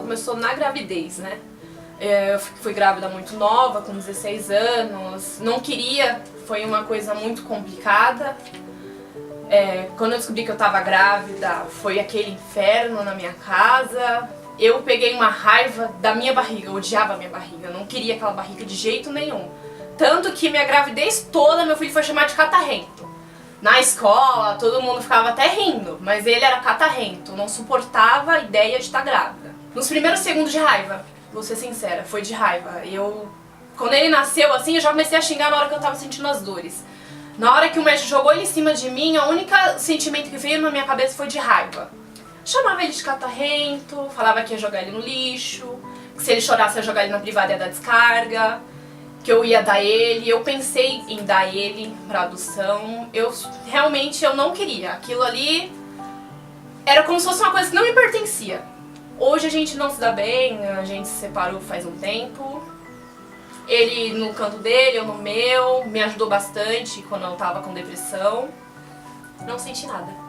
começou na gravidez, né? Eu fui grávida muito nova, com 16 anos, não queria, foi uma coisa muito complicada. Quando eu descobri que eu tava grávida, foi aquele inferno na minha casa. Eu peguei uma raiva da minha barriga, eu odiava a minha barriga, eu não queria aquela barriga de jeito nenhum. Tanto que minha gravidez toda, meu filho foi chamado de catarrento. Na escola, todo mundo ficava até rindo, mas ele era catarrento, não suportava a ideia de estar grávida. Nos primeiros segundos de raiva, vou ser sincera, foi de raiva. Quando ele nasceu assim, eu já comecei a xingar na hora que eu tava sentindo as dores. Na hora que o médico jogou ele em cima de mim, o único sentimento que veio na minha cabeça foi de raiva. Chamava ele de catarrento, falava que ia jogar ele no lixo, que se ele chorasse ia jogar ele na privada e ia dar descarga, que eu ia dar ele. Eu pensei em dar ele pra adoção. Realmente eu não queria. Aquilo ali era como se fosse uma coisa que não me pertencia. Hoje a gente não se dá bem, a gente se separou faz um tempo. Ele no canto dele, eu no meu, me ajudou bastante quando eu tava com depressão. Não senti nada.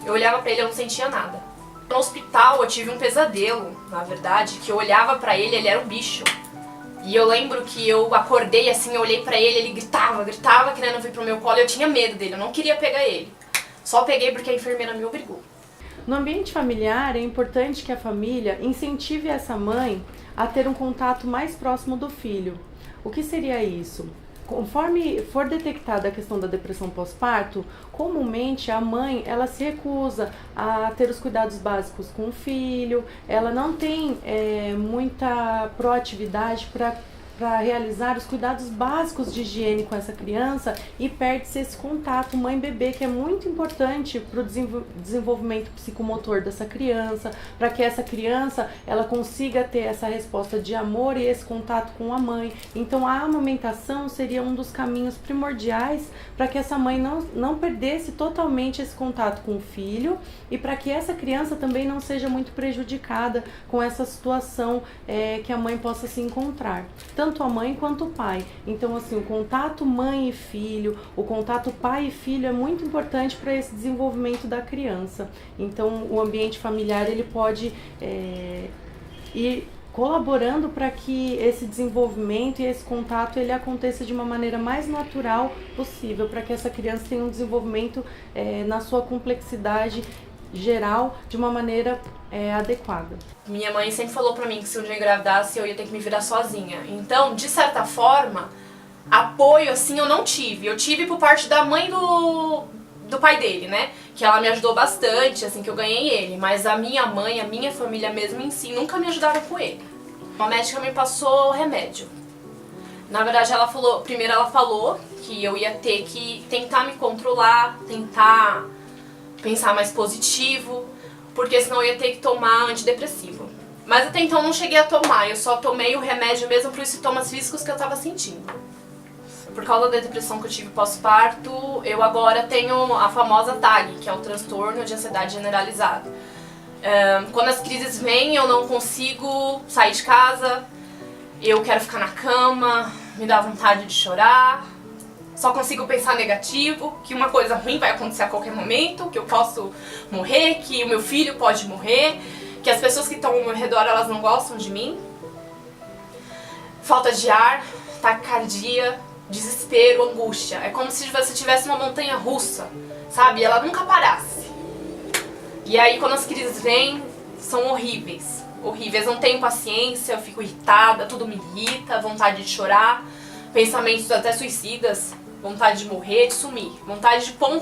Eu olhava pra ele e eu não sentia nada. No hospital eu tive um pesadelo, na verdade, que eu olhava pra ele, ele era um bicho. E eu lembro que eu acordei assim, eu olhei pra ele gritava querendo vir pro meu colo, e eu tinha medo dele, eu não queria pegar ele. Só peguei porque a enfermeira me obrigou. No ambiente familiar, é importante que a família incentive essa mãe a ter um contato mais próximo do filho. O que seria isso? Conforme for detectada a questão da depressão pós-parto, comumente a mãe ela se recusa a ter os cuidados básicos com o filho, ela não tem muita proatividade para realizar os cuidados básicos de higiene com essa criança e perde-se esse contato mãe-bebê, que é muito importante para o desenvolvimento psicomotor dessa criança, para que essa criança ela consiga ter essa resposta de amor e esse contato com a mãe. Então a amamentação seria um dos caminhos primordiais para que essa mãe não perdesse totalmente esse contato com o filho e para que essa criança também não seja muito prejudicada com essa situação que a mãe possa se encontrar. Tanto a mãe quanto o pai. Então, assim, o contato mãe e filho, o contato pai e filho é muito importante para esse desenvolvimento da criança. Então, o ambiente familiar, ele pode ir colaborando para que esse desenvolvimento e esse contato ele aconteça de uma maneira mais natural possível, para que essa criança tenha um desenvolvimento na sua complexidade geral de uma maneira adequada. Minha mãe sempre falou pra mim que se um dia eu engravidasse eu ia ter que me virar sozinha. Então, de certa forma, apoio assim eu não tive. Eu tive por parte da mãe do pai dele, né? Que ela me ajudou bastante, assim que eu ganhei ele. Mas a minha mãe, a minha família mesmo em si, nunca me ajudaram com ele. Uma médica me passou remédio. Na verdade, primeiro ela falou que eu ia ter que tentar me controlar, tentar pensar mais positivo, porque senão eu ia ter que tomar antidepressivo. Mas até então eu não cheguei a tomar, eu só tomei o remédio mesmo para os sintomas físicos que eu tava sentindo. Por causa da depressão que eu tive pós-parto, eu agora tenho a famosa TAG, que é o transtorno de ansiedade generalizado. Quando as crises vêm, eu não consigo sair de casa, eu quero ficar na cama, me dá vontade de chorar, só consigo pensar negativo, que uma coisa ruim vai acontecer a qualquer momento, que eu posso morrer, que o meu filho pode morrer, que as pessoas que estão ao meu redor elas não gostam de mim. Falta de ar, taquicardia, desespero, angústia. É como se você tivesse uma montanha russa, sabe? Ela nunca parasse. E aí quando as crises vêm, são horríveis. Horríveis, eu não tenho paciência, eu fico irritada, tudo me irrita, vontade de chorar, pensamentos até suicidas. Vontade de morrer, de sumir. Vontade de pôr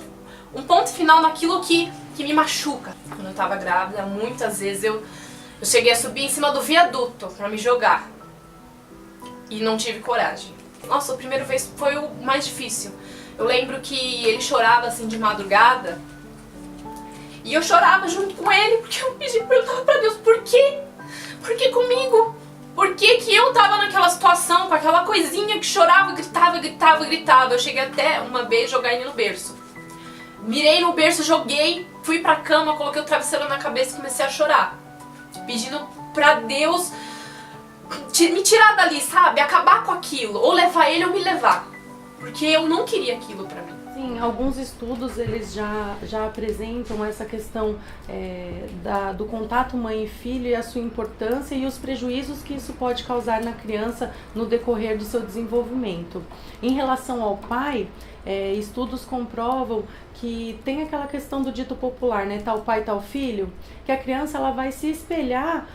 um ponto final naquilo que me machuca. Quando eu tava grávida, muitas vezes eu cheguei a subir em cima do viaduto pra me jogar. E não tive coragem. Nossa, a primeira vez foi o mais difícil. Eu lembro que ele chorava assim de madrugada. E eu chorava junto com ele, porque eu perguntava pra Deus, por quê? Por que comigo? Por que que eu tava naquela situação, com aquela coisinha que chorava, gritava? Eu cheguei até uma vez jogar ele no berço. Mirei no berço, joguei, fui pra cama, coloquei o travesseiro na cabeça e comecei a chorar. Pedindo pra Deus me tirar dali, sabe? Acabar com aquilo. Ou levar ele ou me levar. Porque eu não queria aquilo pra mim. Sim, alguns estudos eles já apresentam essa questão do contato mãe e filho e a sua importância e os prejuízos que isso pode causar na criança no decorrer do seu desenvolvimento. Em relação ao pai, estudos comprovam que tem aquela questão do dito popular, né, tal pai, tal filho, que a criança ela vai se espelhar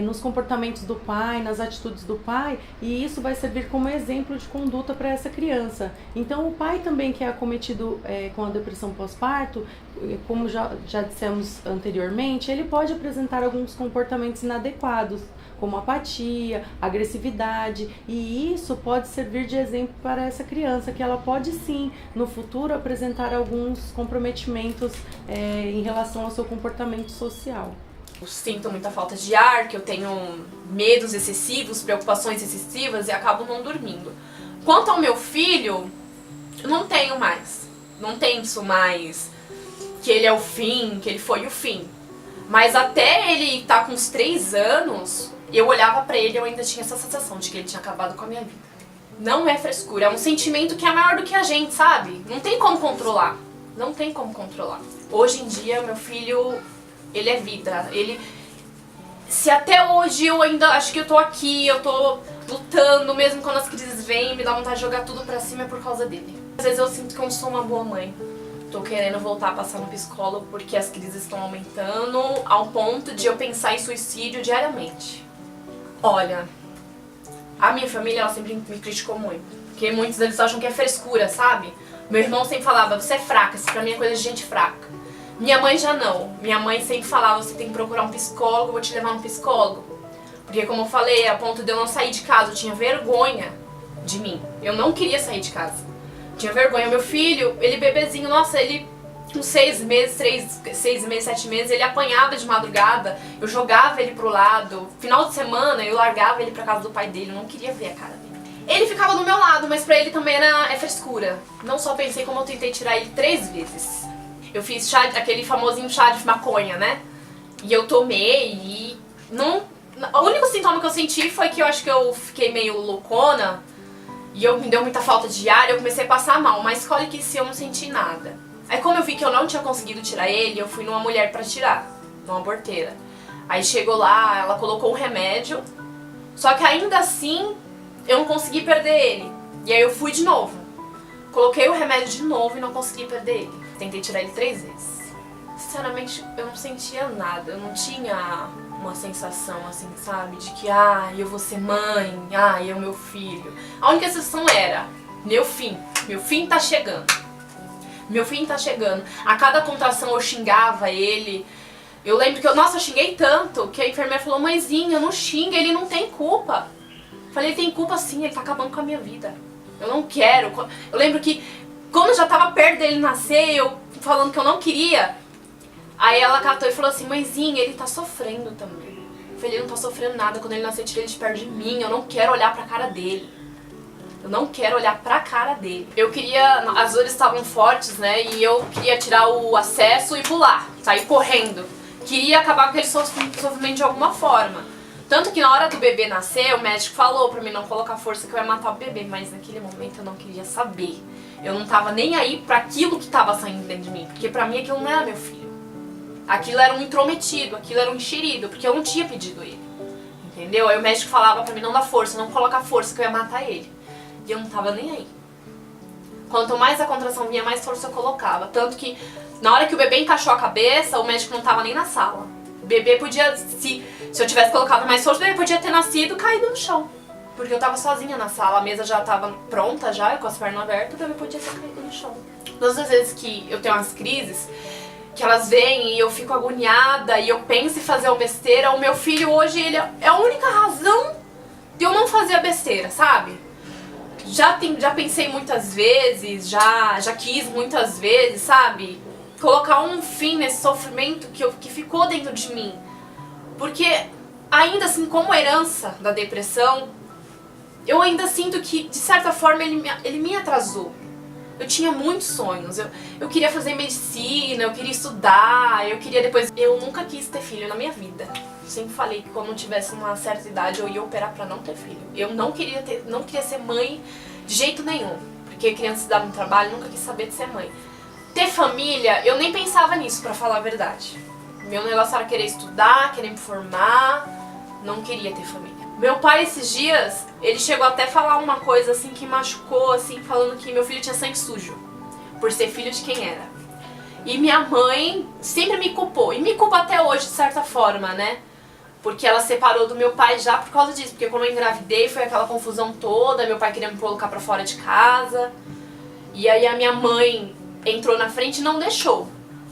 nos comportamentos do pai, nas atitudes do pai, e isso vai servir como exemplo de conduta para essa criança. Então o pai também que é acometido com a depressão pós-parto, como já dissemos anteriormente, ele pode apresentar alguns comportamentos inadequados, como apatia, agressividade, e isso pode servir de exemplo para essa criança, que ela pode sim, no futuro, apresentar alguns comprometimentos em relação ao seu comportamento social. Eu sinto muita falta de ar, que eu tenho medos excessivos, preocupações excessivas e acabo não dormindo. Quanto ao meu filho, eu não tenho mais. Não penso mais que ele é o fim, que ele foi o fim. Mas até ele estar com uns 3 anos, eu olhava pra ele e eu ainda tinha essa sensação de que ele tinha acabado com a minha vida. Não é frescura, é um sentimento que é maior do que a gente, sabe? Não tem como controlar. Não tem como controlar. Hoje em dia, meu filho, ele é vida. Se até hoje eu ainda acho que eu tô aqui, eu tô lutando, mesmo quando as crises vêm, me dá vontade de jogar tudo pra cima é por causa dele. Às vezes eu sinto que eu não sou uma boa mãe. Tô querendo voltar a passar no psicólogo porque as crises estão aumentando ao ponto de eu pensar em suicídio diariamente. Olha, a minha família, ela sempre me criticou muito. Porque muitos deles acham que é frescura, sabe? Meu irmão sempre falava, você é fraca, isso pra mim é coisa de gente fraca. Minha mãe já não. Minha mãe sempre falava, você tem que procurar um psicólogo, eu vou te levar um psicólogo. Porque como eu falei, a ponto de eu não sair de casa, eu tinha vergonha de mim. Eu não queria sair de casa. Tinha vergonha. Meu filho, ele bebezinho, nossa, ele com 6 meses, 6 meses, 7 meses, ele apanhava de madrugada, eu jogava ele pro lado. Final de semana, eu largava ele pra casa do pai dele, eu não queria ver a cara dele. Ele ficava do meu lado, mas pra ele também é frescura. Não só pensei, como eu tentei tirar ele 3 vezes. Eu fiz chá, aquele famosinho chá de maconha, né? E eu tomei e não... O único sintoma que eu senti foi que eu acho que eu fiquei meio loucona e me deu muita falta de ar e eu comecei a passar mal, mas cólica em si eu não senti nada. Aí como eu vi que eu não tinha conseguido tirar ele, eu fui numa mulher pra tirar, numa aborteira. Aí chegou lá, ela colocou um remédio, só que ainda assim eu não consegui perder ele. E aí eu fui de novo. Coloquei o remédio de novo e não consegui perder ele. Tentei tirar ele 3 vezes. Sinceramente, eu não sentia nada, eu não tinha uma sensação assim, sabe? De que, eu vou ser mãe, eu meu filho. A única sensação era, meu fim tá chegando. Meu fim tá chegando. A cada contração eu xingava ele. Eu lembro que eu xinguei tanto que a enfermeira falou, mãezinha, não xinga, ele não tem culpa. Eu falei, ele tem culpa sim, ele tá acabando com a minha vida. Eu não quero. Eu lembro que quando eu já tava perto dele nascer, eu falando que eu não queria, aí ela catou e falou assim, mãezinha, ele tá sofrendo também. Eu falei, ele não tá sofrendo nada, quando ele nascer, tira ele de perto de mim, eu não quero olhar pra cara dele. Eu não quero olhar pra cara dele. Eu queria, as dores estavam fortes, né, e eu queria tirar o acesso e pular, sair correndo. Queria acabar com aquele sofrimento de alguma forma. Tanto que na hora do bebê nascer, o médico falou pra mim não colocar força que eu ia matar o bebê, mas naquele momento eu não queria saber. Eu não tava nem aí pra aquilo que tava saindo dentro de mim, porque pra mim aquilo não era meu filho. Aquilo era um intrometido, aquilo era um enxerido, porque eu não tinha pedido ele. Entendeu? Aí o médico falava pra mim não dar força, não colocar força que eu ia matar ele. E eu não tava nem aí. Quanto mais a contração vinha, mais força eu colocava. Tanto que na hora que o bebê encaixou a cabeça, o médico não tava nem na sala. O bebê podia, se eu tivesse colocado mais força, o bebê podia ter nascido e caído no chão. Porque eu tava sozinha na sala, a mesa já tava pronta, já com as pernas abertas, o bebê podia ter caído no chão. Todas as vezes que eu tenho umas crises, que elas vêm e eu fico agoniada e eu penso em fazer uma besteira, o meu filho hoje, ele é a única razão de eu não fazer a besteira, sabe? Já pensei muitas vezes, já quis muitas vezes, sabe? Colocar um fim nesse sofrimento que ficou dentro de mim. Porque ainda assim, como herança da depressão, eu ainda sinto que, de certa forma, ele me atrasou. Eu tinha muitos sonhos, eu queria fazer medicina, eu queria estudar, eu queria depois... Eu nunca quis ter filho na minha vida. Sempre falei que quando eu tivesse uma certa idade eu ia operar pra não ter filho. Eu não queria ser mãe de jeito nenhum. porque criança dá muito trabalho, nunca quis saber de ser mãe. Ter família, eu nem pensava nisso, pra falar a verdade. Meu negócio era querer estudar, querer me formar, não queria ter família. Meu pai, esses dias, ele chegou até a falar uma coisa assim que machucou, assim, falando que meu filho tinha sangue sujo, por ser filho de quem era. E minha mãe sempre me culpou, e me culpa até hoje, de certa forma, né? Porque ela separou do meu pai já por causa disso, porque quando eu engravidei foi aquela confusão toda, meu pai queria me colocar pra fora de casa, e aí a minha mãe entrou na frente e não deixou.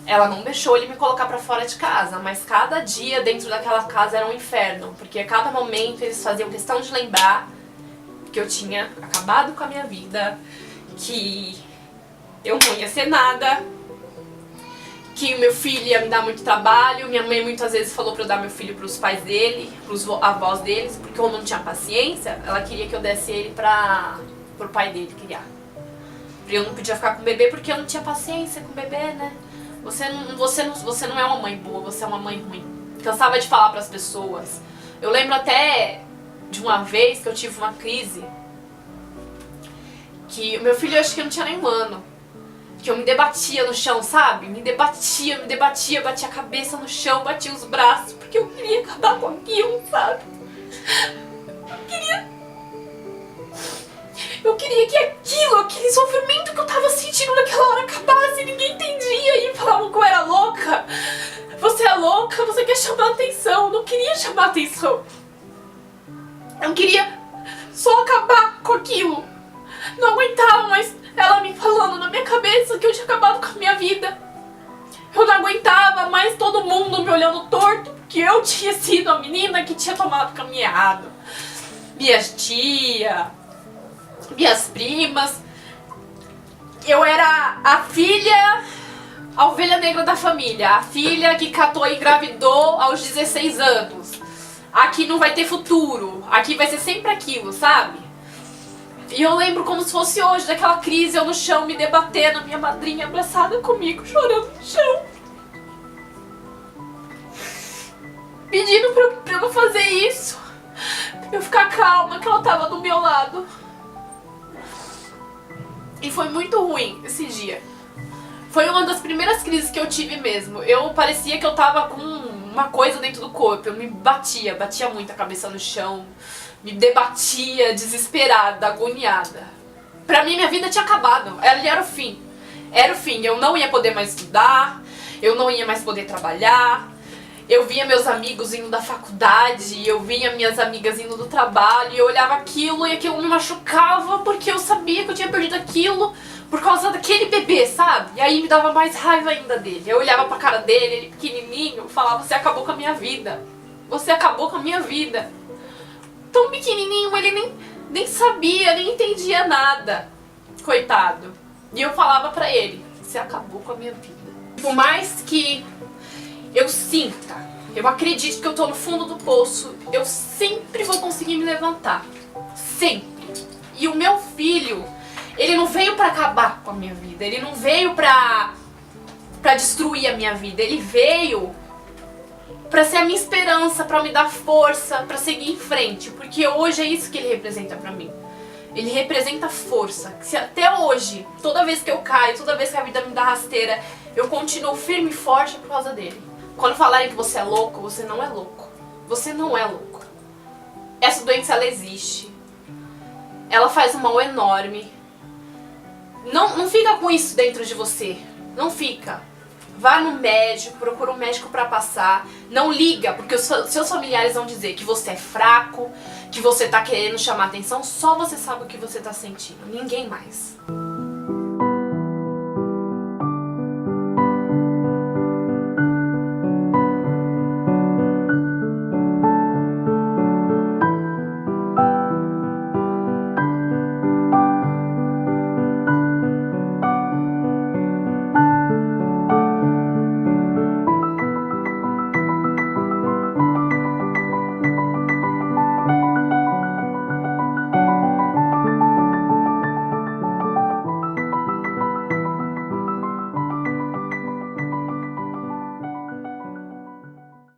Ela não deixou ele me colocar pra fora de casa, mas cada dia dentro daquela casa era um inferno, porque a cada momento eles faziam questão de lembrar que eu tinha acabado com a minha vida, que eu não ia ser nada, que o meu filho ia me dar muito trabalho. Minha mãe muitas vezes falou pra eu dar meu filho pros pais dele, pros avós deles, porque eu não tinha paciência, ela queria que eu desse ele pro pai dele criar. Eu não podia ficar com o bebê porque eu não tinha paciência com o bebê, né? Você não é uma mãe boa, você é uma mãe ruim. Cansava de falar pras pessoas. Eu lembro até de uma vez que eu tive uma crise, que o meu filho, acho que não tinha nem um ano, que eu me debatia no chão, sabe? Me debatia, batia a cabeça no chão, batia os braços, porque eu queria acabar com aquilo, sabe? Eu queria que aquele sofrimento que eu tava sentindo naquela hora acabasse, ninguém entendia e falavam que eu era louca. Você é louca, você quer chamar atenção. Eu não queria chamar atenção. Eu queria só acabar com aquilo. Não aguentava mais ela me falando na minha cabeça que eu tinha acabado com a minha vida. Eu não aguentava mais todo mundo me olhando torto, que eu tinha sido a menina que tinha tomado o caminho errado. Minhas tia, minhas primas. Eu era a filha, a ovelha negra da família, a filha que catou e engravidou aos 16 anos. Aqui não vai ter futuro, aqui vai ser sempre aquilo, sabe? E eu lembro como se fosse hoje, daquela crise, eu no chão me debatendo, minha madrinha abraçada comigo, chorando no chão. Pedindo pra eu não fazer isso, pra eu ficar calma, que ela tava do meu lado. E foi muito ruim esse dia. Foi uma das primeiras crises que eu tive mesmo. Eu parecia que eu tava com uma coisa dentro do corpo. Eu me batia muito a cabeça no chão. Me debatia, desesperada, agoniada. Pra mim, minha vida tinha acabado. Ali era o fim. Era o fim. Eu não ia poder mais estudar. Eu não ia mais poder trabalhar. Eu via meus amigos indo da faculdade, eu via minhas amigas indo do trabalho, e eu olhava aquilo e aquilo me machucava porque eu sabia que eu tinha perdido aquilo por causa daquele bebê, sabe? E aí me dava mais raiva ainda dele. Eu olhava pra cara dele, ele pequenininho, falava: você acabou com a minha vida. Você acabou com a minha vida. Tão pequenininho, ele nem sabia, nem entendia nada. Coitado. E eu falava pra ele: você acabou com a minha vida. Por mais que eu sinta, eu acredito que eu tô no fundo do poço, eu sempre vou conseguir me levantar. Sempre. E o meu filho, ele não veio pra acabar com a minha vida, ele não veio pra destruir a minha vida, ele veio pra ser a minha esperança, pra me dar força, pra seguir em frente, porque hoje é isso que ele representa pra mim. Ele representa força. Se até hoje, toda vez que eu caio, toda vez que a vida me dá rasteira, eu continuo firme e forte por causa dele. Quando falarem que você é louco, você não é louco. Você não é louco. Essa doença, ela existe. Ela faz um mal enorme. Não fica com isso dentro de você. Não fica. Vá no médico, procura um médico pra passar. Não liga, porque os seus familiares vão dizer que você é fraco, que você tá querendo chamar atenção. Só você sabe o que você tá sentindo. Ninguém mais.